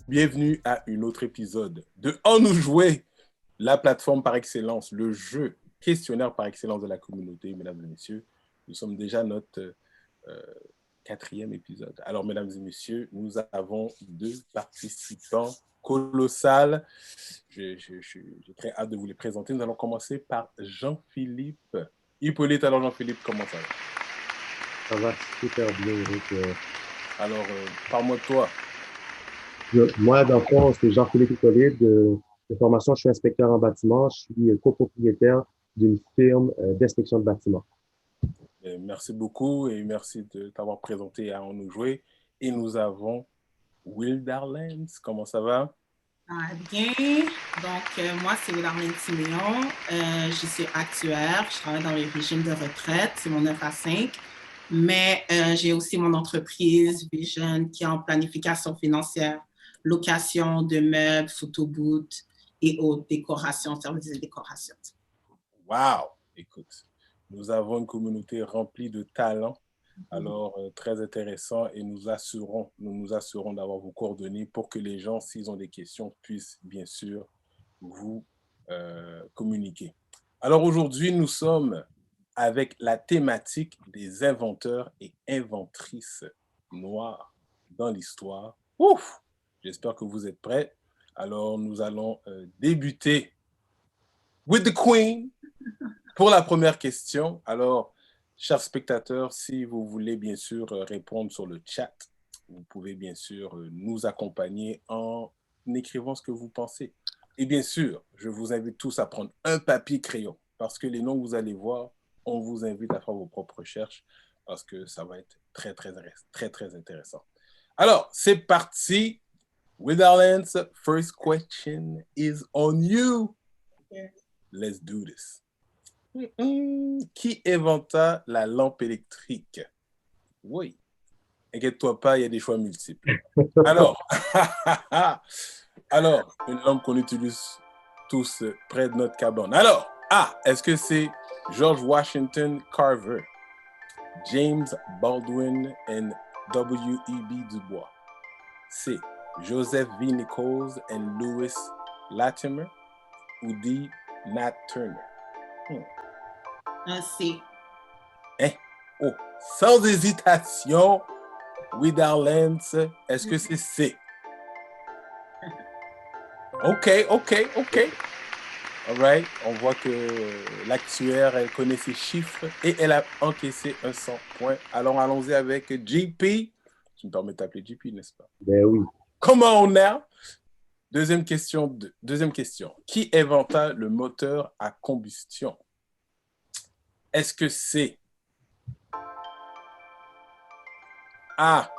Bienvenue à un autre épisode de On nous jouer, la plateforme par excellence, le jeu questionnaire par excellence de la communauté, mesdames et messieurs. Nous sommes déjà à notre quatrième épisode. Alors, mesdames et messieurs, nous avons deux participants colossales. J'ai très hâte de vous les présenter. Nous allons commencer par Jean-Philippe Hippolyte. Alors, Jean-Philippe, comment ça va? Ça va super bien, Eric. Alors, parle-moi de toi. Moi, dans le fond, c'est Jean-Philippe Hippolyte. De formation, je suis inspecteur en bâtiment. Je suis copropriétaire d'une firme d'inspection de bâtiment. Merci beaucoup et merci de t'avoir présenté à On nous jouer. Et nous avons Will Darlens. Comment ça va? Bien. Donc, moi, c'est Willarmine Siméon. Je suis actuaire. Je travaille dans le régime de retraite. C'est mon 9 à 5. Mais j'ai aussi mon entreprise Vision qui est en planification financière, location de meubles, photobooth et autres décorations, services de décoration. Wow! Écoute, nous avons une communauté remplie de talents. Alors, très intéressant et nous nous assurons d'avoir vos coordonnées pour que les gens, s'ils ont des questions, puissent bien sûr vous communiquer. Alors aujourd'hui, nous sommes avec la thématique des inventeurs et inventrices noirs dans l'histoire. Ouf! J'espère que vous êtes prêts. Alors, nous allons débuter with the Queen pour la première question. Alors, chers spectateurs, si vous voulez bien sûr répondre sur le chat, vous pouvez bien sûr nous accompagner en écrivant ce que vous pensez. Et bien sûr, je vous invite tous à prendre un papier crayon parce que les noms que vous allez voir, on vous invite à faire vos propres recherches parce que ça va être très, très, très, très intéressant. Alors, c'est parti. Witherlands, first question is on you. Let's do this. Qui inventa la lampe électrique? Oui. Inquiète-toi pas, il y a des choix multiples. Alors, une lampe qu'on utilise tous près de notre cabane. Alors, A, est-ce que c'est George Washington Carver, James Baldwin et W.E.B. Du Bois? C, Joseph V. Nichols et Louis Latimer? Ou D, Nat Turner? Un C. Oh, sans hésitation, Witherlands, est-ce que c'est C? OK. All right. On voit que l'actuaire, elle connaît ses chiffres et elle a encaissé un 100 points. Alors, allons-y avec JP. Tu me permets de t'appeler JP, n'est-ce pas? Ben oui. Come on now. Deuxième question. Qui inventa le moteur à combustion? Est-ce que c'est A,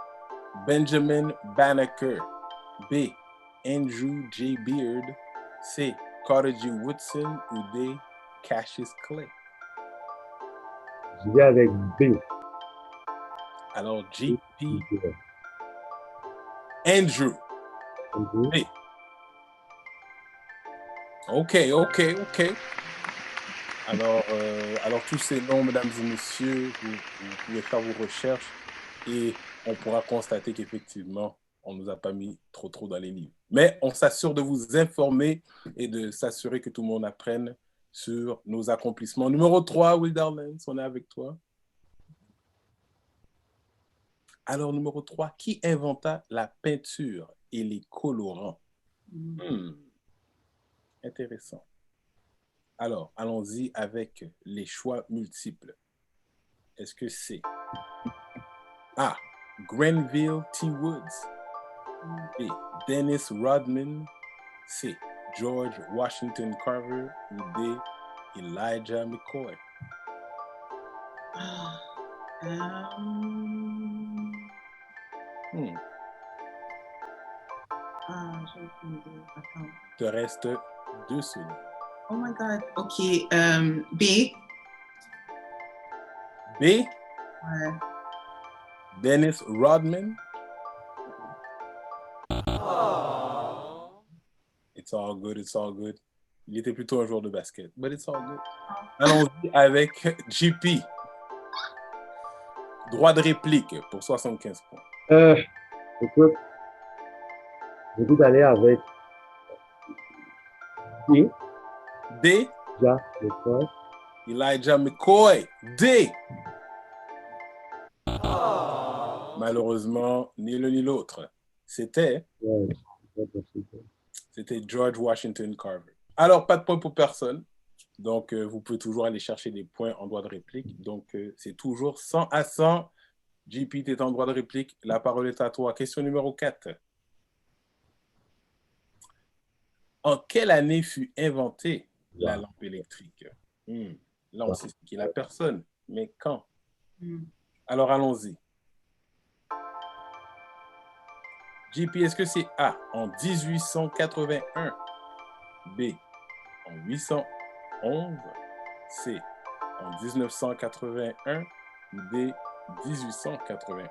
Benjamin Banneker, B, Andrew J. Beard, C, Carter G. Woodson ou D, Cassius Clay? Je vais avec B. Alors, JP, Andrew, B. OK. Alors, tous ces noms, mesdames et messieurs, vous pouvez faire vos recherches et on pourra constater qu'effectivement, on ne nous a pas mis trop dans les livres. Mais on s'assure de vous informer et de s'assurer que tout le monde apprenne sur nos accomplissements. Numéro 3, Will Darlens, on est avec toi. Alors, numéro 3, qui inventa la peinture et les colorants? Intéressant. Alors, allons-y avec les choix multiples. Est-ce que c'est A, Grenville T. Woods, B, Dennis Rodman, C, George Washington Carver ou D, Elijah McCoy? Il te reste 2 secondes. Oh my God. OK. B. B? Ouais. Dennis Rodman? It's all good. Il était plutôt un joueur de basket, but it's all good. Allons-y avec JP. Droit de réplique pour 75 points. Écoute, J'ai goût d'aller avec D. D. Ja, McCoy. Elijah McCoy. D. Malheureusement, ni l'un ni l'autre. C'était Ouais, George Washington Carver. Alors, pas de point pour personne. Donc, vous pouvez toujours aller chercher des points en droit de réplique. Donc, c'est toujours 100 à 100. JP, tu es en droit de réplique. La parole est à toi. Question numéro 4. En quelle année fut inventée la lampe électrique? Là, on sait ce qui est la personne, mais quand? Alors, allons-y. JP, est-ce que c'est A, en 1881, B, en 811, C, en 1981 ou D, 1891?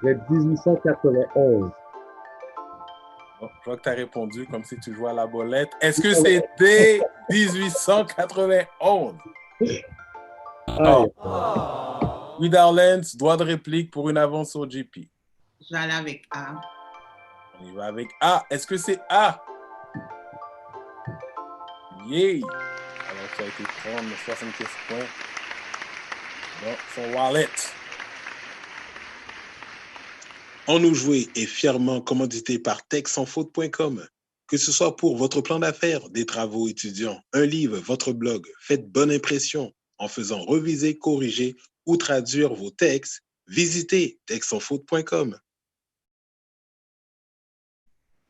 Le 1891. Bon, je vois que tu as répondu comme si tu jouais à la bolette. Est-ce que c'est D, 1891? Louis Darlens, droit de réplique pour une avance au JP. Je vais aller avec A. On y va avec A. Est-ce que c'est A? Yay! Alors, tu as été prendre 75 points dans son wallet. On nous jouait est fièrement commandité par techsansfaute.com. Que ce soit pour votre plan d'affaires, des travaux étudiants, un livre, votre blog, faites bonne impression en faisant reviser, corriger ou traduire vos textes. Visitez techsansfaute.com.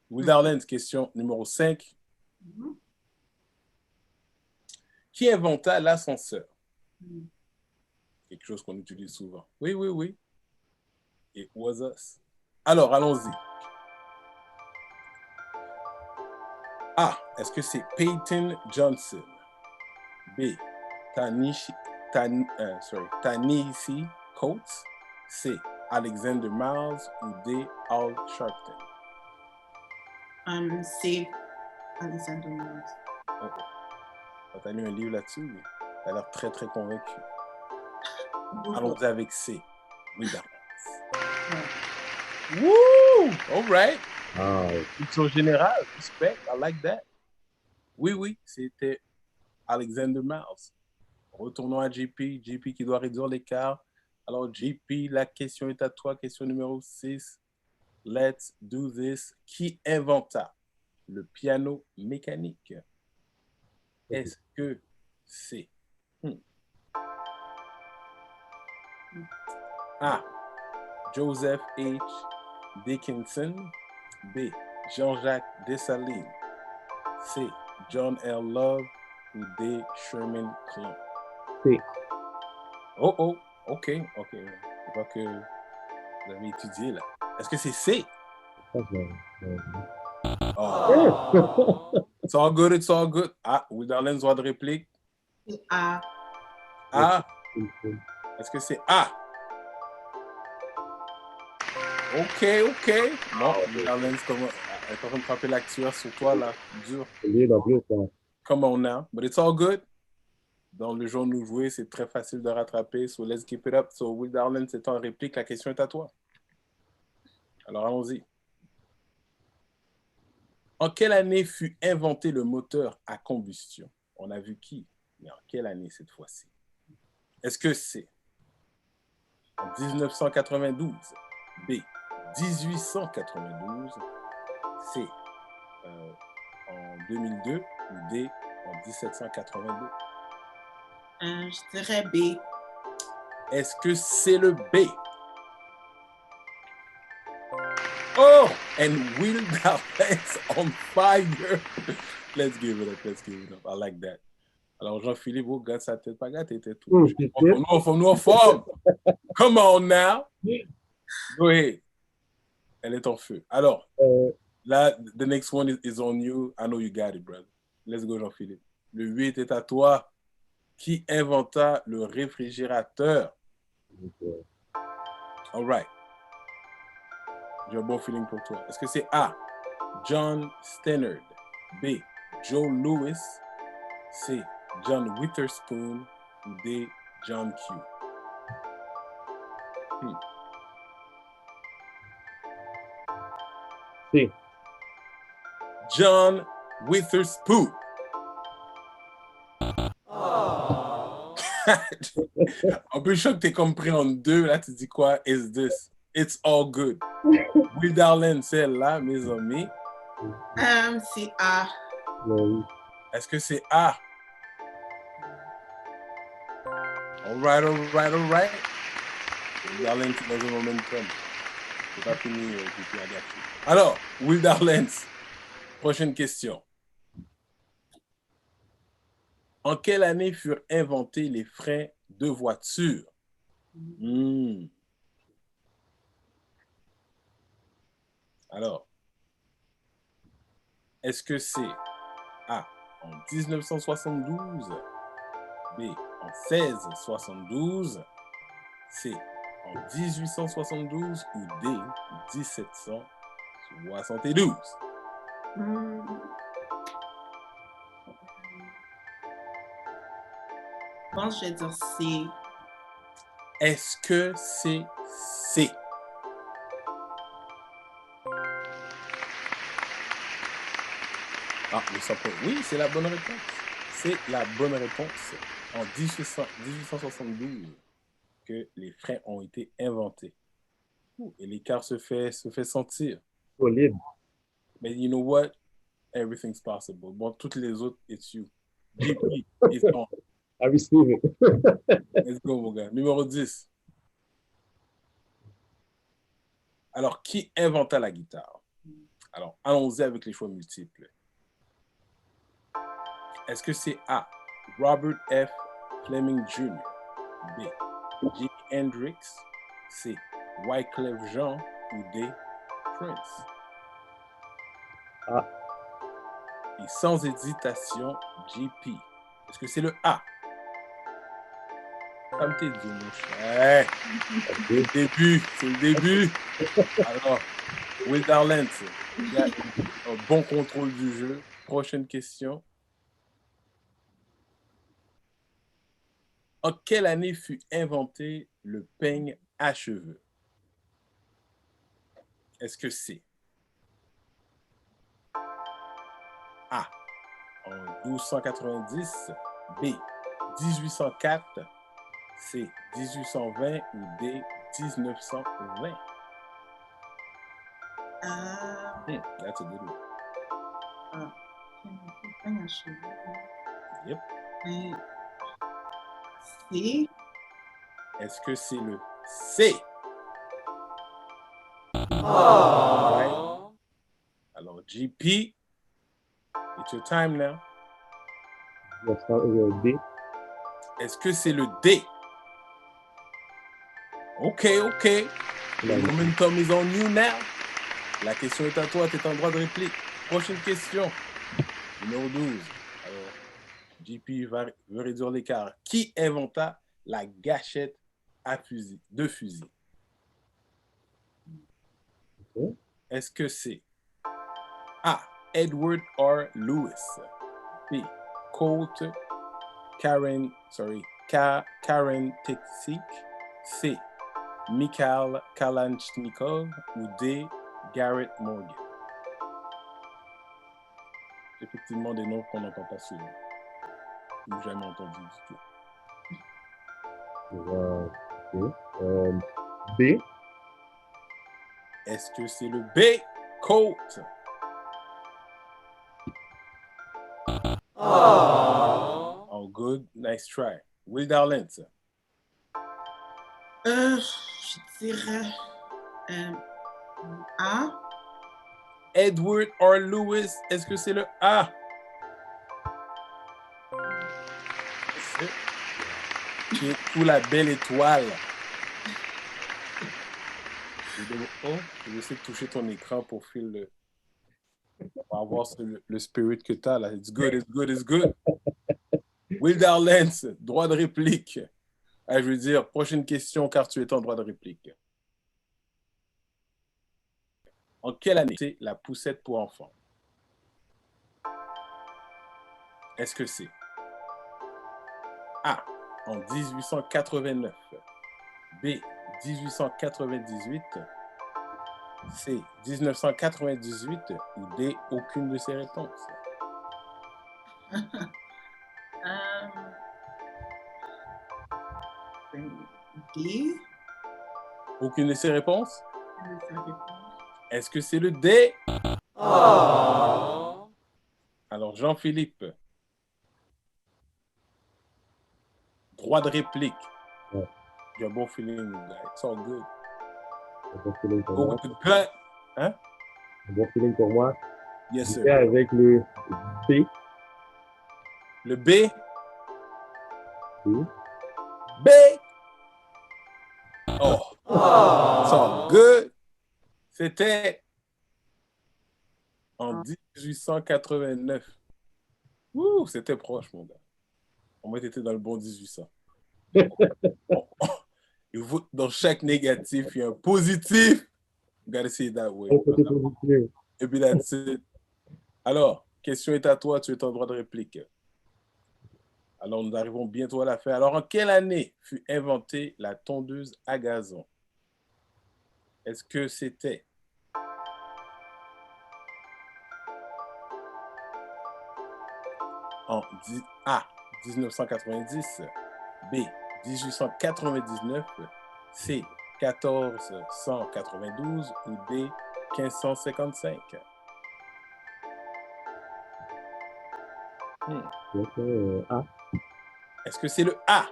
Will Darlens, question numéro 5. Qui inventa l'ascenseur? Quelque chose qu'on utilise souvent. Oui, oui, oui. It was us. Alors, allons-y. A. Est-ce que c'est Peyton Johnson? B. Ta-Nehisi Coates? C. Alexander Miles ou D. Al Sharpton? C. Alexander Miles. Tu as lu un livre là-dessus, mais tu as l'air très, très convaincu. Allons-y avec C. Oui, Woo! All right. Culture générale, respect, I like that. Oui, oui, c'était Alexander Miles. Retournons à JP. JP qui doit réduire l'écart. Alors, JP, la question est à toi. Question numéro 6. Let's do this. Qui inventa le piano mécanique? Est-ce que c'est A. Joseph H. Dickinson? B. Jean-Jacques Dessalines? C. John L. Love ou D. Sherman Klump? C. Oh, ok. Je vois que vous avez étudié là. Est-ce que c'est C? It's all good. Ah, Will Darlens, droit de réplique. A. A. Est-ce que c'est A? Ok. Bon, Will Darlens, elle est en train de frapper l'actuaire sur toi là. Dur. Come on now. But it's all good. Dans le jeu où nous jouer, c'est très facile de rattraper. So let's keep it up. So Will Darlens, c'est en réplique. La question est à toi. Alors allons-y. En quelle année fut inventé le moteur à combustion? On a vu qui, mais en quelle année cette fois-ci? Est-ce que c'est en 1992, B, 1892, C, en 2002 ou D, en 1782? Je dirais B. Est-ce que c'est le B? Oh, and Will Darlens on fire. Let's give it up. I like that. Alors, Jean-Philippe, vous gâtez sa tête, pas gâtez, t'es tout. Nous en forme. Come on now. Go ahead. Elle est en feu. Alors, là, the next one is on you. I know you got it, brother. Let's go, Jean-Philippe. Le 8 est à toi. Qui inventa le réfrigérateur? All right. J'ai un bon feeling pour toi. Est-ce que c'est A, John Stannard, B, Joe Louis, C, John Witherspoon ou D, John Q. C. John Witherspoon. En plus, je sens que t'es comme pris en deux. Là, tu dis quoi? Is this? It's all good. Will Darlene, celle-là, mes amis. C'est A. Oui. Est-ce que c'est A? All right. Will Darlene qui est dans un momentum. C'est pas fini, Pipi, I got you. Alors, Will Darlene, prochaine question. En quelle année furent inventés les freins de voiture? Alors, est-ce que c'est A, en 1972, B, en 1672, C, en 1872 ou D, 1772? Je pense que je vais dire C. Est-ce que c'est C? Ah, le sapin. Oui, c'est la bonne réponse. C'est la bonne réponse. En 1872 que les freins ont été inventés. Et l'écart se fait sentir. Solide. Mais you know what? Everything's possible. Bon, toutes les autres, it's you. JP, it's on. I receive it. Let's go, mon gars. Numéro 10. Alors, qui inventa la guitare? Alors, allons-y avec les choix multiples. Est-ce que c'est A, Robert F. Fleming Jr., B, Jimi Hendrix, C, Wyclef Jean ou D, Prince? A. Et sans hésitation, JP. Est-ce que c'est le A? Comme t'es dit, mon cher. C'est le début. Alors, Will Darlene, il y a un bon contrôle du jeu. Prochaine question. En quelle année fut inventé le peigne à cheveux? Est-ce que c'est A, en 1290, B, 1804, C, 1820 ou D, 1920? That's a good one. Yep. C. Est-ce que c'est le C? Right. Alors, GP, it's your time now. Let's start with D. Est-ce que c'est le D? OK. The momentum is on you now. La question est à toi, tu es en droit de réplique. Prochaine question. Numéro 12. Alors, JP veut réduire l'écart. Qui inventa la gâchette de fusil? Okay. Est-ce que c'est A, Edward R. Lewis, B, Colt Karen Tetsik, C, Mikhail Kalashnikov ou D, Garrett Morgan? Effectivement, des noms qu'on n'entend pas souvent ou jamais entendu du tout. Okay. B. Est-ce que c'est le B, Colt? Oh, good. Nice try. Will Darlene. Je dirais A. Edward R. Lewis, est-ce que c'est le A? Tu es sous la belle étoile. Je vais essayer de toucher ton écran pour avoir le spirit que tu as là. It's good. Will Darlene, droit de réplique. Je veux dire, prochaine question car tu es en droit de réplique. En quelle année c'est la poussette pour enfants? Est-ce que c'est A, en 1889, B, 1898, C, 1998 ou D, aucune de ces réponses? D. Aucune de ces réponses? Est-ce que c'est le D? Oh. Alors, Jean-Philippe, droit de réplique. Ouais. J'ai un bon feeling, guy. It's all good. Un bon feeling pour Go moi. with the gut. Hein? Un bon feeling pour moi. Yes, Je sir. vais avec le B. Le B? B. B? Oh, it's all good. C'était en 1889. Ouh, c'était proche, mon gars. On m'a été dans le bon 1800. Et vous, dans chaque négatif, il y a un positif. You gotta see it that way. Un côté positif. Et puis, that's it. Alors, question est à toi, tu es en droit de réplique. Alors, nous arrivons bientôt à la fin. Alors, en quelle année fut inventée la tondeuse à gazon? Est-ce que c'était en A, 1990, B, 1899, C, 1492 ou D, 1555? A. Est-ce que c'est le A?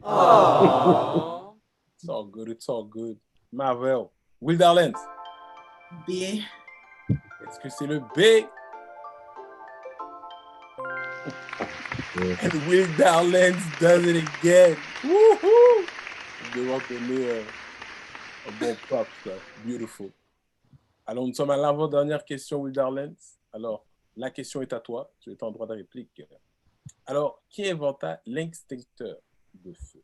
Oh. It's all good, it's all good. Marvel. Wilderlands. B. Est-ce que c'est le B? And Wilderlands does it again. Woohoo! Je dois donner un bon pop, ça. Beautiful. Alors, nous sommes à l'avant-dernière question, Wilderlands. Alors, la question est à toi. Tu es en droit de réplique. Alors, qui inventa l'extincteur de feu?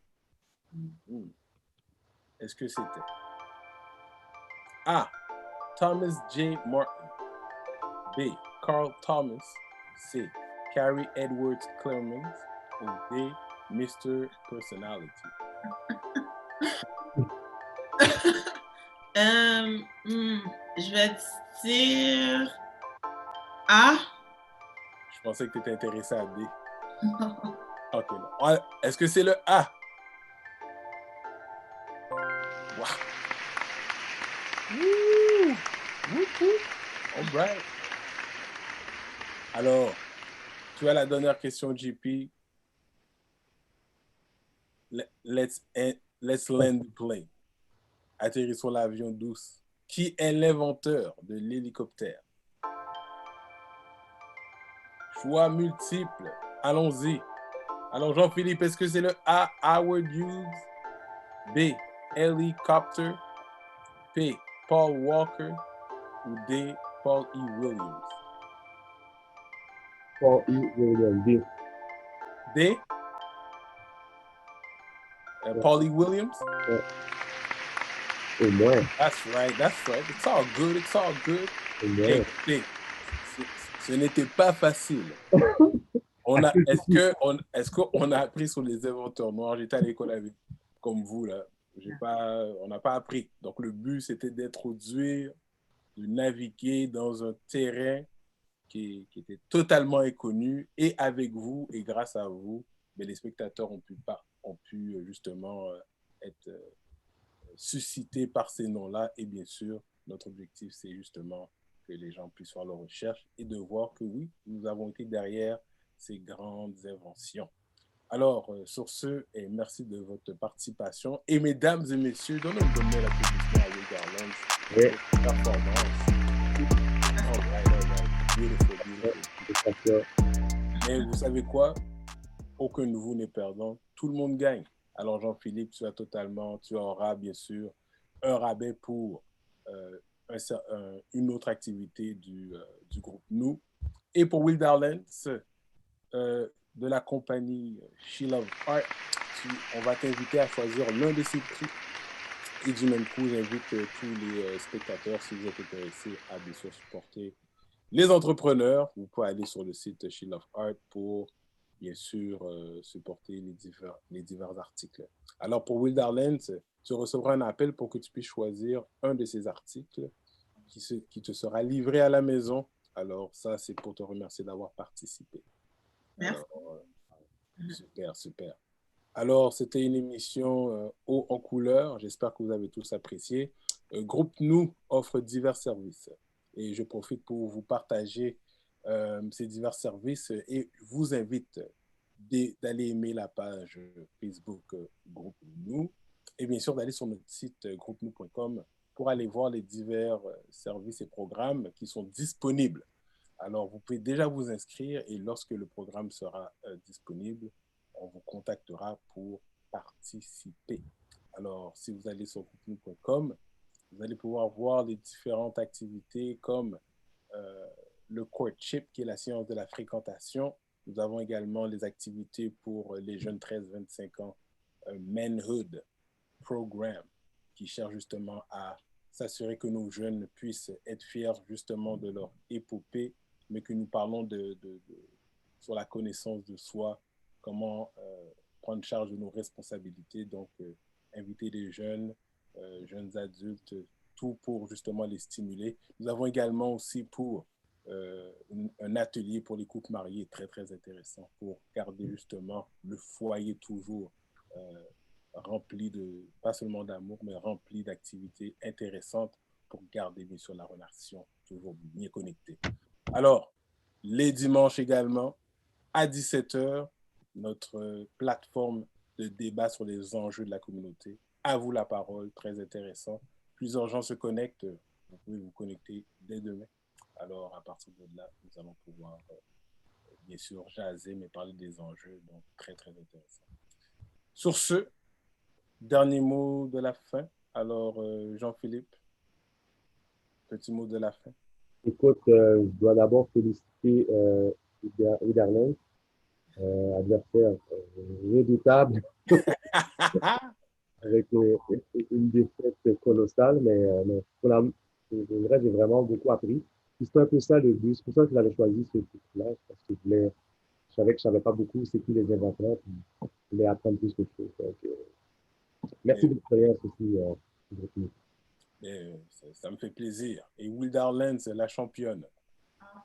Est-ce que c'était A, Thomas J. Martin, B, Carl Thomas, C, Carrie Edwards Clemens ou D, Mr. Personality? Je vais dire A. Je pensais que tu étais intéressé à D. Ok, non. Est-ce que c'est le A? Wow. Woo! Woo-hoo. All right. Alors, tu as la dernière question, JP. Let's land the plane. Atterrissons l'avion douce. Qui est l'inventeur de l'hélicoptère? Choix multiples. Allons-y. Alors, Jean-Philippe, est-ce que c'est le A, Howard Hughes? B, Helicopter? P, Paul Walker? Ou D, Paul E. Williams? Paul E. Williams. D. D? Paul E. Williams? Au moins. That's right, that's right. It's all good, it's all good. Au moins. Écoutez, ce n'était pas facile. Est-ce qu'on a appris sur les inventeurs noirs? J'étais à l'école avec, comme vous, là. On n'a pas appris. Donc, le but, c'était d'introduire, de naviguer dans un terrain qui était totalement inconnu. Et avec vous, et grâce à vous, mais les spectateurs ont pu justement être suscités par ces noms-là. Et bien sûr, notre objectif, c'est justement que les gens puissent faire leurs recherches et de voir que oui, nous avons été derrière ces grandes inventions. Alors, sur ce, et merci de votre participation. Et mesdames et messieurs, donnons une bonne main d'applaudissement à Will Garland. Oui. Performance. All right. Beautiful. Mais vous savez quoi? Aucun de vous n'est perdant. Tout le monde gagne. Alors, Jean-Philippe, tu auras bien sûr un rabais pour une autre activité du groupe Nous. Et pour Wilderlands, de la compagnie She Love Art, on va t'inviter à choisir l'un de ces prix. Et du même coup, j'invite tous les spectateurs, si vous êtes intéressés, à bien sûr supporter les entrepreneurs, vous pouvez aller sur le site She Love Art pour, bien sûr, supporter les divers articles. Alors, pour Wilderlands, tu recevras un appel pour que tu puisses choisir un de ces articles qui te sera livré à la maison. Alors, ça, c'est pour te remercier d'avoir participé. Merci. Alors, super, super. Alors, c'était une émission haut en couleur. J'espère que vous avez tous apprécié. Groupe Nous offre divers services. Et je profite pour vous partager ces divers services et vous invite d'aller aimer la page Facebook Groupe Nous et bien sûr d'aller sur notre site groupenoux.com pour aller voir les divers services et programmes qui sont disponibles. Alors, vous pouvez déjà vous inscrire et lorsque le programme sera disponible, on vous contactera pour participer. Alors, si vous allez sur groupenoux.com, vous allez pouvoir voir les différentes activités comme le courtship, qui est la science de la fréquentation. Nous avons également les activités pour les jeunes 13-25 ans, Manhood Program, qui cherche justement à s'assurer que nos jeunes puissent être fiers justement de leur épopée, mais que nous parlons sur la connaissance de soi, comment prendre charge de nos responsabilités, donc inviter les jeunes adultes, tout pour justement les stimuler. Nous avons également aussi pour un atelier pour les couples mariés très, très intéressant pour garder justement le foyer toujours rempli de, pas seulement d'amour, mais rempli d'activités intéressantes pour garder bien sûr la relation toujours bien connectée. Alors, les dimanches également, à 17h, notre plateforme de débat sur les enjeux de la communauté. À vous la parole, très intéressant. Plusieurs gens se connectent. Vous pouvez vous connecter dès demain. Alors, à partir de là, nous allons pouvoir, bien sûr, jaser, mais parler des enjeux. Donc, très, très intéressant. Sur ce, dernier mot de la fin. Alors, Jean-Philippe, petit mot de la fin. Écoute, je dois d'abord féliciter Wilderland, adversaire redoutable, avec une défaite colossale, mais pour le reste, j'ai vraiment beaucoup appris. Puis c'est un peu ça le but. C'est pour ça que j'avais choisi ce titre-là, parce que je savais que je ne savais pas beaucoup c'est qui les inventeurs, puis je voulais apprendre plus que chose. Donc, merci de l'expérience aussi. Ça me fait plaisir. Et Wilderland, c'est la championne.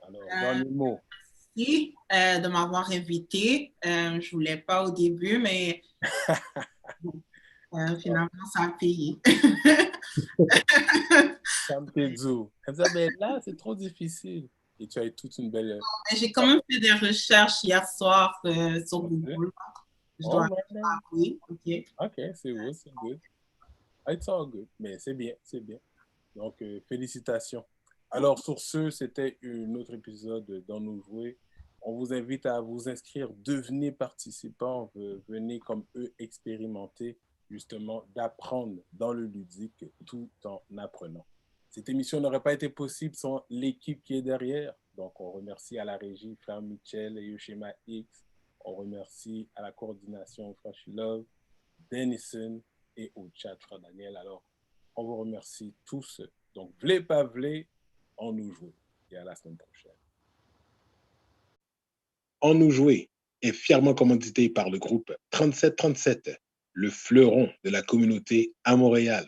Alors, dernier mot. Merci de m'avoir invité. Je ne voulais pas au début, mais finalement, ça a payé. Ça me fait doux. Elle me dit, mais là, c'est trop difficile. Et tu as eu toute une belle... J'ai quand même fait des recherches hier soir sur Google. Je dois avouer. OK, c'est good, c'est good. It's all good. Mais c'est bien, c'est bien. Donc, félicitations. Alors, sur ce, c'était un autre épisode dans Nous Jouer. On vous invite à vous inscrire, devenez participants, venez comme eux expérimenter, justement, d'apprendre dans le ludique tout en apprenant. Cette émission n'aurait pas été possible sans l'équipe qui est derrière. Donc, on remercie à la régie Frère Michel et Yoshima X. On remercie à la coordination Frère Love, Denison et au chat Frère Daniel. Alors, on vous remercie tous. Donc, v'lez pas v'lez, on nous joue. Et à la semaine prochaine. On nous jouer est fièrement commandité par le groupe 3737, le fleuron de la communauté à Montréal.